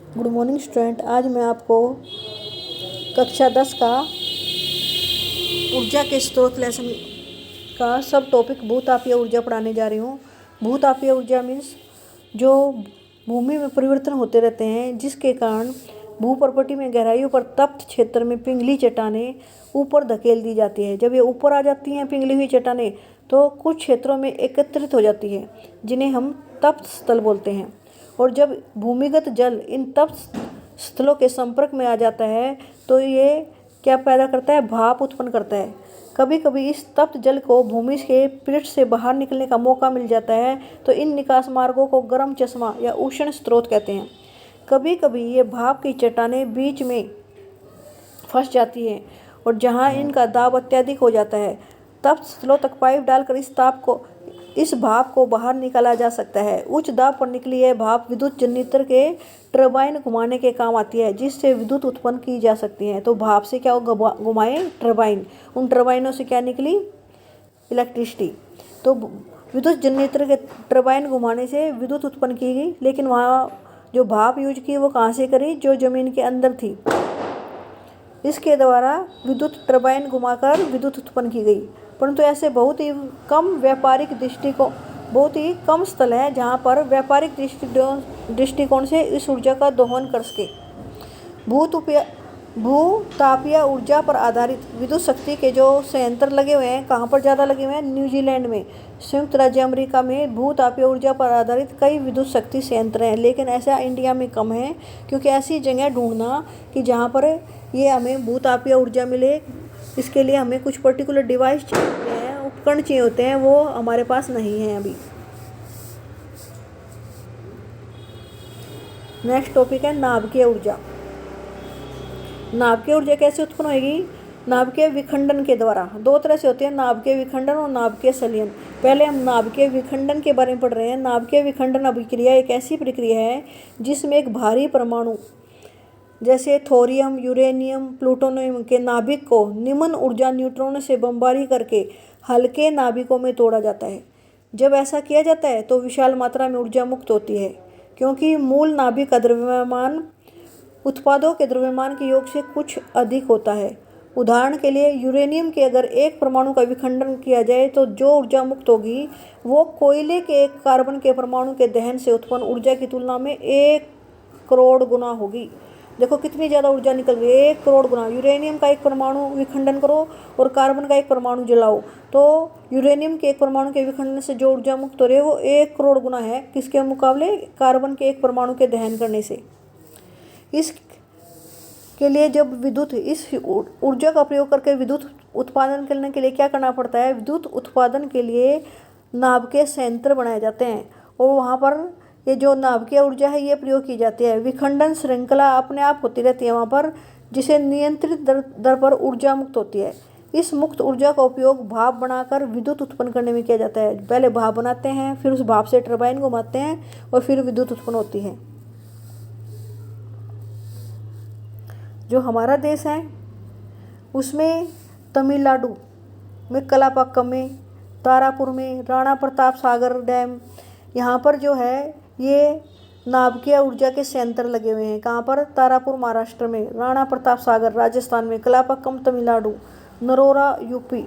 Good morning student. आज मैं आपको कक्षा 10 का ऊर्जा के स्रोत लेसन का सब टॉपिक भूतापीय ऊर्जा पढ़ाने जा रही हूँ। भूतापीय ऊर्जा मीन्स जो भूमि में परिवर्तन होते रहते हैं, जिसके कारण भूपर्पटी में गहराइयों पर तप्त क्षेत्र में पिघली चट्टानें ऊपर धकेल दी जाती है। जब ये ऊपर आ जाती हैं पिघली हुई चट्टानें, तो कुछ क्षेत्रों में एकत्रित हो जाती है, जिन्हें हम तप्त स्थल बोलते हैं। और जब भूमिगत जल इन तप्त स्थलों के संपर्क में आ जाता है तो ये क्या पैदा करता है? भाप उत्पन्न करता है। कभी कभी इस तप्त जल को भूमि के पृष्ठ से बाहर निकलने का मौका मिल जाता है, तो इन निकास मार्गों को गर्म चश्मा या उष्ण स्रोत कहते हैं। कभी कभी ये भाप की चट्टानें बीच में फंस जाती हैं, और जहाँ इनका दाब अत्यधिक हो जाता है, तप्त स्थलों तक पाइप डालकर इस भाप को बाहर निकाला जा सकता है। उच्च दाब पर निकली यह भाप विद्युत जनरेटर के टरबाइन घुमाने के काम आती है, जिससे विद्युत उत्पन्न की जा सकती है। तो भाप से क्या घुमाए? टरबाइन। उन टरबाइनों से क्या निकली? इलेक्ट्रिसिटी। तो विद्युत जनरेटर के टरबाइन घुमाने से विद्युत उत्पन्न की गई, लेकिन वहाँ जो भाप यूज की वो कहाँ से करी? जो जमीन के अंदर थी। इसके द्वारा विद्युत टरबाइन घुमाकर विद्युत उत्पन्न की गई। परंतु ऐसे बहुत ही कम स्थल है जहाँ पर व्यापारिक दृष्टिकोण से इस ऊर्जा का दोहन कर सके। भूतापीय ऊर्जा पर आधारित विद्युत शक्ति के जो संयंत्र लगे हुए हैं, कहाँ पर ज़्यादा लगे हुए हैं? न्यूजीलैंड में, संयुक्त राज्य अमेरिका में भूतापीय ऊर्जा पर आधारित कई विद्युत शक्ति संयंत्र हैं। लेकिन ऐसा इंडिया में कम है, क्योंकि ऐसी जगह ढूंढना कि जहाँ पर ये हमें भूतापीय ऊर्जा मिले, इसके लिए हमें कुछ पर्टिकुलर डिवाइस चाहिए होते हैं, उपकरण चाहिए होते हैं, वो हमारे पास नहीं है अभी। नेक्स्ट टॉपिक है नाभिकीय ऊर्जा। नाभिकीय ऊर्जा कैसे उत्पन्न होगी? नाभिकीय विखंडन के द्वारा। दो तरह से होते हैं, नाभिकीय विखंडन और नाभिकीय संलयन। पहले हम नाभिकीय विखंडन के बारे में पढ़ रहे हैं। नाभिकीय विखंडन अभिक्रिया एक ऐसी प्रक्रिया है जिसमें एक भारी परमाणु जैसे थोरियम, यूरेनियम, प्लूटोनियम के नाभिक को निम्न ऊर्जा न्यूट्रॉन से बमबारी करके हल्के नाभिकों में तोड़ा जाता है। जब ऐसा किया जाता है तो विशाल मात्रा में ऊर्जा मुक्त होती है, क्योंकि मूल नाभिक का द्रव्यमान उत्पादों के द्रव्यमान के योग से कुछ अधिक होता है। उदाहरण के लिए यूरेनियम के अगर एक परमाणु का विखंडन किया जाए तो जो ऊर्जा मुक्त होगी वो कोयले के एक कार्बन के परमाणु के दहन से उत्पन्न ऊर्जा की तुलना में 1 करोड़ गुना होगी। देखो कितनी ज़्यादा ऊर्जा निकल रही है, 1 करोड़ गुना। यूरेनियम का एक परमाणु विखंडन करो और कार्बन का एक परमाणु जलाओ, तो यूरेनियम के एक परमाणु के विखंडन से जो ऊर्जा मुक्त हो रही है वो 1 करोड़ गुना है। किसके मुकाबले? कार्बन के एक परमाणु के दहन करने से। इसके लिए जब इस ऊर्जा का प्रयोग करके विद्युत उत्पादन करने के लिए क्या करना पड़ता है? विद्युत उत्पादन के लिए नाभिकीय संयंत्र बनाए जाते हैं, और वहाँ पर ये जो नाभिकीय ऊर्जा है ये प्रयोग की जाती है। विखंडन श्रृंखला अपने आप होती रहती है वहाँ पर, जिसे नियंत्रित दर पर ऊर्जा मुक्त होती है। इस मुक्त ऊर्जा का उपयोग भाप बनाकर विद्युत उत्पन्न करने में किया जाता है। पहले भाप बनाते हैं, फिर उस भाप से टरबाइन घुमाते हैं और फिर विद्युत उत्पन्न होती है। जो हमारा देश है उसमें तमिलनाडु में कलापक्कम में, तारापुर में राणा प्रताप सागर डैम, यहाँ पर जो है ये नाभिकीय ऊर्जा के संयंत्र लगे हुए हैं। कहाँ पर? तारापुर महाराष्ट्र में, राणा प्रताप सागर राजस्थान में, कलापक्कम तमिलनाडु, नरोरा यूपी,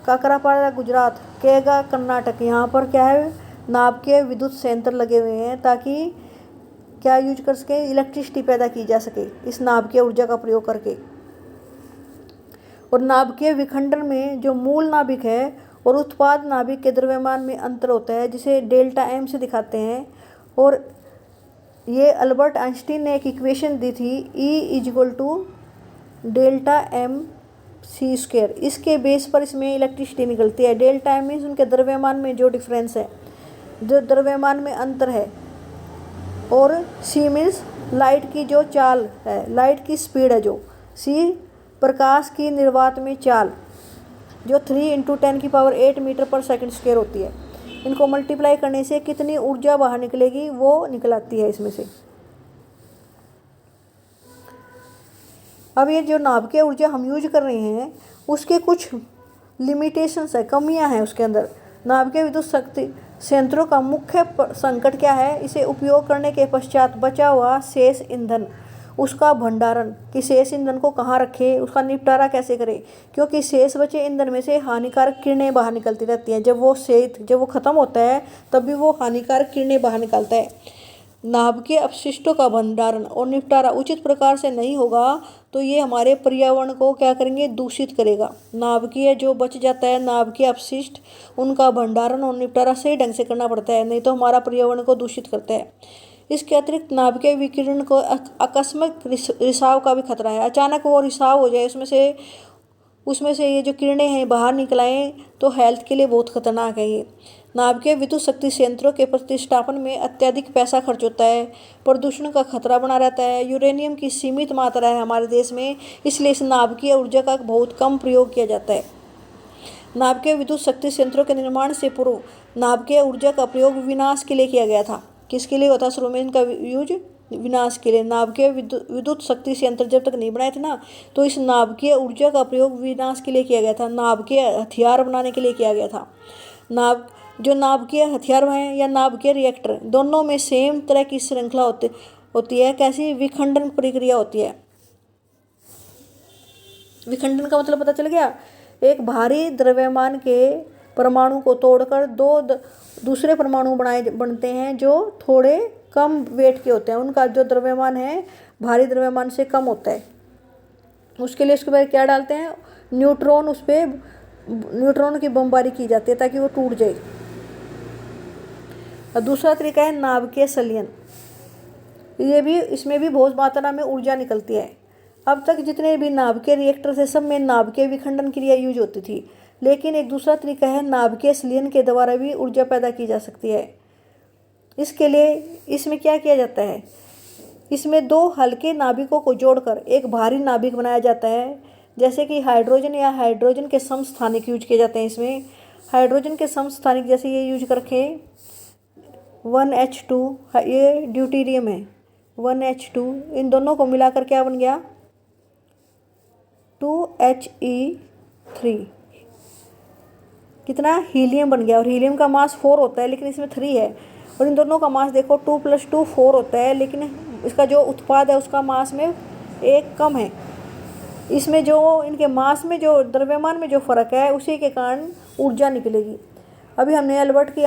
काकरापाड़ा गुजरात, केगा कर्नाटक। यहाँ पर क्या है? नाभिकीय विद्युत संयंत्र लगे हुए हैं, ताकि क्या यूज कर सके? इलेक्ट्रिसिटी पैदा की जा सके इस नाभिकीय ऊर्जा का प्रयोग करके। और नाभिकीय विखंडन में जो मूल नाभिक है और उत्पाद नाभिक के द्रव्यमान में अंतर होता है, जिसे डेल्टा एम से दिखाते हैं। और ये अल्बर्ट आइंस्टीन ने एक इक्वेशन दी थी, E delta m c square. इसके बेस पर इसमें इलेक्ट्रिसिटी निकलती है। डेल्टा एम मीन्स उनके द्रव्यमान में जो डिफरेंस है, जो द्रव्यमान में अंतर है, और सी मीन्स लाइट की जो चाल है, लाइट की स्पीड है। जो सी प्रकाश की निर्वात में चाल, जो 3 × 10⁸ मीटर पर सेकंड स्क्वायर होती है। इनको मल्टीप्लाई करने से कितनी ऊर्जा बाहर निकलेगी वो निकल आती है इसमें से। अब ये जो नाभिकीय ऊर्जा हम यूज कर रहे हैं उसके कुछ लिमिटेशंस है, कमियां हैं उसके अंदर। नाभिकीय विद्युत शक्ति संयंत्रों का मुख्य संकट क्या है? इसे उपयोग करने के पश्चात बचा हुआ शेष ईंधन, उसका भंडारण, कि शेष ईंधन को कहाँ रखे, उसका निपटारा कैसे करें, क्योंकि शेष बचे ईंधन में से हानिकारक किरणें बाहर निकलती रहती हैं। जब वो खत्म होता है तब भी वो हानिकारक किरणें बाहर निकलता है। नाभिकीय अपशिष्टों का भंडारण और निपटारा उचित प्रकार से नहीं होगा तो ये हमारे पर्यावरण को क्या करेंगे? दूषित करेगा। नाभिकीय जो बच जाता है, नाभिकीय अपशिष्ट, उनका भंडारण और निपटारा सही ढंग से करना पड़ता है, नहीं तो हमारा पर्यावरण को दूषित करता है। इसके अतिरिक्त नाभिकीय विकिरण को आकस्मिक रिसाव का भी खतरा है। अचानक वो रिसाव हो जाए, उसमें से ये जो किरणें हैं बाहर निकल आएँ तो हेल्थ के लिए बहुत खतरनाक है ये। नाभिकीय विद्युत शक्ति संयंत्रों के प्रतिष्ठापन में अत्यधिक पैसा खर्च होता है, प्रदूषण का खतरा बना रहता है, यूरेनियम की सीमित मात्रा है हमारे देश में, इसलिए इस नाभिकीय ऊर्जा का बहुत कम प्रयोग किया जाता है। नाभिकीय विद्युत शक्ति संयंत्रों के निर्माण से पूर्व नाभिकीय ऊर्जा का प्रयोग विनाश के लिए किया गया था। किसके लिए होता? शुरू में इनका यूज विनाश के लिए। नाभिकीय विद्युत शक्ति संयंत्र जब तक नहीं बनाए थे ना, तो इस नाभिकीय ऊर्जा का प्रयोग विनाश के लिए किया गया था, नाभिकीय हथियार बनाने के लिए किया गया था। जो नाभिकीय हथियार हैं या नाभिकीय रिएक्टर, दोनों में सेम तरह की श्रृंखला होती है। कैसी? विखंडन प्रक्रिया होती है। विखंडन का मतलब पता चल गया? एक भारी द्रव्यमान के परमाणु को तोड़कर दो दूसरे परमाणु बनते हैं जो थोड़े कम वेट के होते हैं। उनका जो द्रव्यमान है भारी द्रव्यमान से कम होता है। उसके लिए उसके बाद क्या डालते हैं? न्यूट्रॉन, उस पर न्यूट्रॉन की बमबारी की जाती है ताकि वो टूट जाए। और दूसरा तरीका है नाभिकीय संलयन। इसमें भी बहुत मात्रा में ऊर्जा निकलती है। अब तक जितने भी नाभिकीय रिएक्टर थे सब में नाभिकीय विखंडन क्रिया यूज होती थी, लेकिन एक दूसरा तरीका है नाभिकीय संलयन के द्वारा भी ऊर्जा पैदा की जा सकती है। इसके लिए इसमें क्या किया जाता है? इसमें दो हल्के नाभिकों को जोड़कर एक भारी नाभिक बनाया जाता है, जैसे कि हाइड्रोजन या हाइड्रोजन के समस्थानिक यूज किए जाते हैं। इसमें हाइड्रोजन के समस्थानिक जैसे ये यूज कर रखे 1H2, ये ड्यूटेरियम है 1H2, इन दोनों को मिलाकर क्या बन गया? 2He3, कितना? हीलियम बन गया। और हीलियम का मास 4 होता है लेकिन इसमें 3 है। और इन दोनों का मास देखो 2 + 2 4 होता है, लेकिन इसका जो उत्पाद है उसका मास में 1 कम है। इसमें जो इनके मास में जो द्रव्यमान में जो फर्क है उसी के कारण ऊर्जा निकलेगी। अभी हमने अल्बर्ट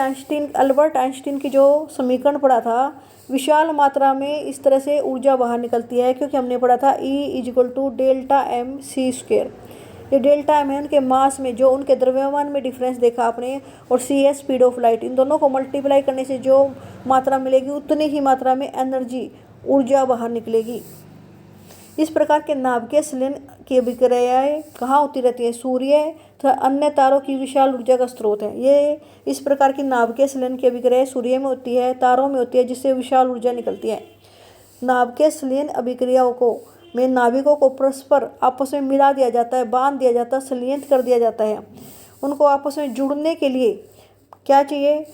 आइंस्टीन की जो समीकरण पढ़ा था, विशाल मात्रा में इस तरह से ऊर्जा बाहर निकलती है, क्योंकि हमने पढ़ा था E = Δmc²। ये डेल्टा एम है उनके मास में, जो उनके द्रव्यमान में डिफरेंस देखा आपने, और सी है स्पीड ऑफ लाइट। इन दोनों को मल्टीप्लाई करने से जो मात्रा मिलेगी उतनी ही मात्रा में एनर्जी, ऊर्जा बाहर निकलेगी। इस प्रकार के नाभिकीय संलयन की अभिक्रियाएं कहाँ होती रहती है? सूर्य तथा अन्य तारों की विशाल ऊर्जा का स्रोत है। ये इस प्रकार की नाभिकीय संलयन की अभिक्रियाएं सूर्य में होती है, तारों में होती है, जिससे विशाल ऊर्जा निकलती है। नाभिकीय संलयन अभिक्रियाओं में नाभिकों को परस्पर आपस में मिला दिया जाता है, बांध दिया जाता है, संलयित कर दिया जाता है। उनको आपस में जुड़ने के लिए क्या चाहिए?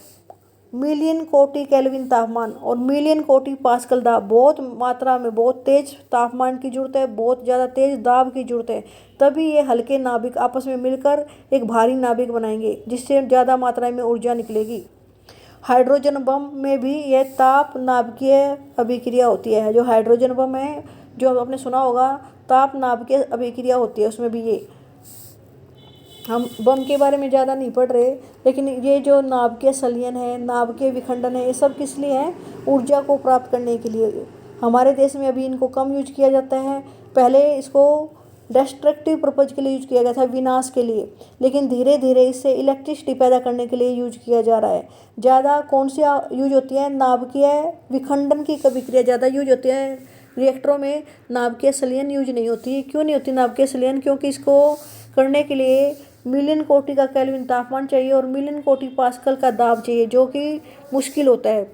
मिलियन कोटि केल्विन तापमान और मिलियन कोटि पास्कल दाब, बहुत मात्रा में बहुत तेज तापमान की जरूरत है, बहुत ज़्यादा तेज दाब की जरूरत है, तभी ये हल्के नाभिक आपस में मिलकर एक भारी नाभिक बनाएंगे, जिससे ज़्यादा मात्रा में ऊर्जा निकलेगी। हाइड्रोजन बम में भी यह ताप नाभिकीय अभिक्रिया होती है। जो हाइड्रोजन बम है, जो आपने सुना होगा, ताप नाभिकीय अभिक्रिया होती है, उसमें भी ये। हम बम के बारे में ज़्यादा नहीं पढ़ रहे, लेकिन ये जो नाभिकीय संलयन है, नाभिकीय विखंडन है, ये सब किस लिए है? ऊर्जा को प्राप्त करने के लिए। हमारे देश में अभी इनको कम यूज किया जाता है। पहले इसको डिस्ट्रक्टिव पर्पज़ के लिए यूज किया गया था, विनाश के लिए, लेकिन धीरे धीरे इससे इलेक्ट्रिसिटी पैदा करने के लिए यूज किया जा रहा है। ज़्यादा कौन सी यूज होती है? नाभिकीय विखंडन की अभिक्रिया ज़्यादा यूज होती है रिएक्टरों में। नाभिकीय संलयन यूज नहीं होती। क्यों नहीं होती नाभिकीय संलयन? क्योंकि इसको करने के लिए मिलियन कोटि का केल्विन तापमान चाहिए और मिलियन कोटि पास्कल का दाब चाहिए, जो कि मुश्किल होता है।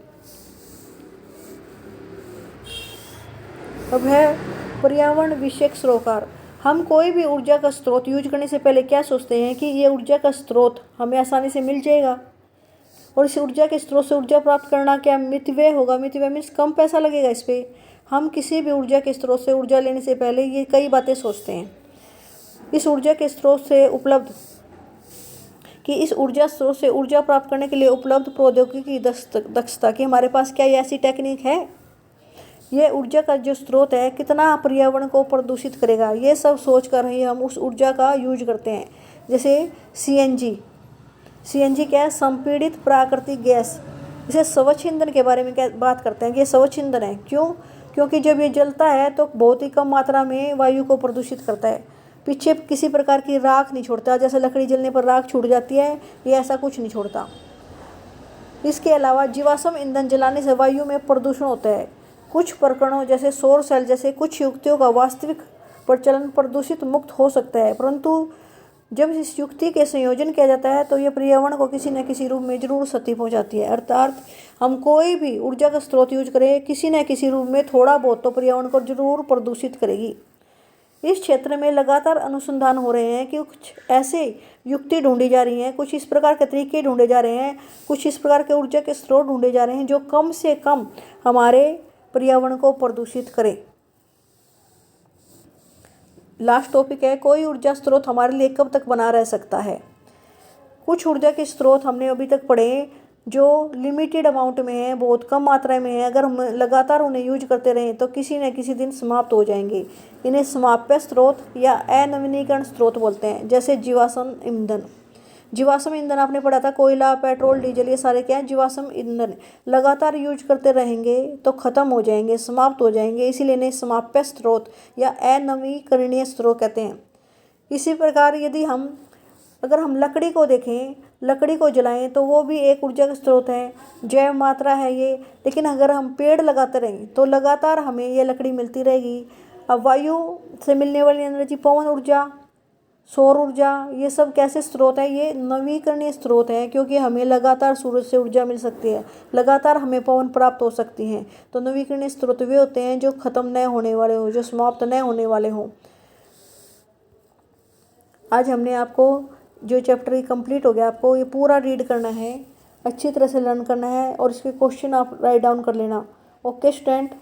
अब है पर्यावरण विषयक सरोकार। हम कोई भी ऊर्जा का स्रोत यूज करने से पहले क्या सोचते हैं कि ये ऊर्जा का स्रोत हमें आसानी से मिल जाएगा, और इस ऊर्जा के स्रोत से ऊर्जा प्राप्त करना क्या मितव्यय होगा? मितव्यय मीन्स कम पैसा लगेगा इस पर। हम किसी भी ऊर्जा के स्रोत से ऊर्जा लेने से पहले ये कई बातें सोचते हैं। इस ऊर्जा के स्रोत से उपलब्ध कि इस ऊर्जा स्रोत से ऊर्जा प्राप्त करने के लिए उपलब्ध प्रौद्योगिकी दक्षता कि हमारे पास क्या ये ऐसी टेक्निक है, ये ऊर्जा का जो स्रोत है कितना पर्यावरण को प्रदूषित करेगा, ये सब सोच कर ही हम उस ऊर्जा का यूज करते हैं। जैसे सीएनजी क्या है, संपीड़ित प्राकृतिक गैस। इसे स्वच्छ ईंधन के बारे में क्या बात करते हैं कि ये स्वच्छ ईंधन है। क्यों? क्योंकि जब ये जलता है तो बहुत ही कम मात्रा में वायु को प्रदूषित करता है, पीछे किसी प्रकार की राख नहीं छोड़ता। जैसे लकड़ी जलने पर राख छूट जाती है, ये ऐसा कुछ नहीं छोड़ता। इसके अलावा जीवाश्म ईंधन जलाने से वायु में प्रदूषण होता है। कुछ प्रकरणों जैसे सौर सेल जैसे कुछ युक्तियों का वास्तविक प्रचलन प्रदूषित मुक्त हो सकता है, परंतु जब इस युक्ति के संयोजन किया जाता है तो यह पर्यावरण को किसी न किसी रूप में जरूर क्षति पहुंचाती है। अर्थात हम कोई भी ऊर्जा का स्रोत यूज करें, किसी न किसी रूप में थोड़ा बहुत तो पर्यावरण को जरूर प्रदूषित करेगी। इस क्षेत्र में लगातार अनुसंधान हो रहे हैं कि कुछ ऐसे युक्ति ढूंढी जा रही हैं, कुछ इस प्रकार के तरीके ढूंढे जा रहे हैं, कुछ इस प्रकार के ऊर्जा के स्रोत ढूंढे जा रहे हैं जो कम से कम हमारे पर्यावरण को प्रदूषित करें। लास्ट टॉपिक है, कोई ऊर्जा स्रोत हमारे लिए कब तक बना रह सकता है। कुछ ऊर्जा के स्रोत हमने अभी तक पढ़े जो लिमिटेड अमाउंट में है, बहुत कम मात्रा में है। अगर हम लगातार उन्हें यूज करते रहें तो किसी न किसी दिन समाप्त हो जाएंगे। इन्हें समाप्य स्रोत या अनवीनीकरण स्रोत बोलते हैं। जैसे जीवाश्म ईंधन। जीवाश्म ईंधन आपने पढ़ा था, कोयला, पेट्रोल, डीजल, ये सारे क्या है, जीवाश्म ईंधन। लगातार यूज करते रहेंगे तो खत्म हो जाएंगे, समाप्त हो जाएंगे, इसीलिए इन्हें समाप्य स्रोत या अनवीकरणीय स्रोत कहते हैं। इसी प्रकार यदि अगर हम लकड़ी को देखें, लकड़ी को जलाएं तो वो भी एक ऊर्जा का स्रोत है, जैव मात्रा है ये। लेकिन अगर हम पेड़ लगाते रहें तो लगातार हमें ये लकड़ी मिलती रहेगी। अब वायु से मिलने वाली एनर्जी, पवन ऊर्जा, सौर ऊर्जा, ये सब कैसे स्रोत है, ये नवीकरणीय स्रोत है, क्योंकि हमें लगातार सूरज से ऊर्जा मिल सकती है, लगातार हमें पवन प्राप्त हो सकती हैं। तो नवीकरणीय स्रोत वे होते हैं जो खत्म न होने वाले हों, जो समाप्त न होने वाले हों। आज हमने आपको जो चैप्टर कंप्लीट हो गया, आपको ये पूरा रीड करना है, अच्छी तरह से लर्न करना है और इसके क्वेश्चन आप राइट डाउन कर लेना। Okay student.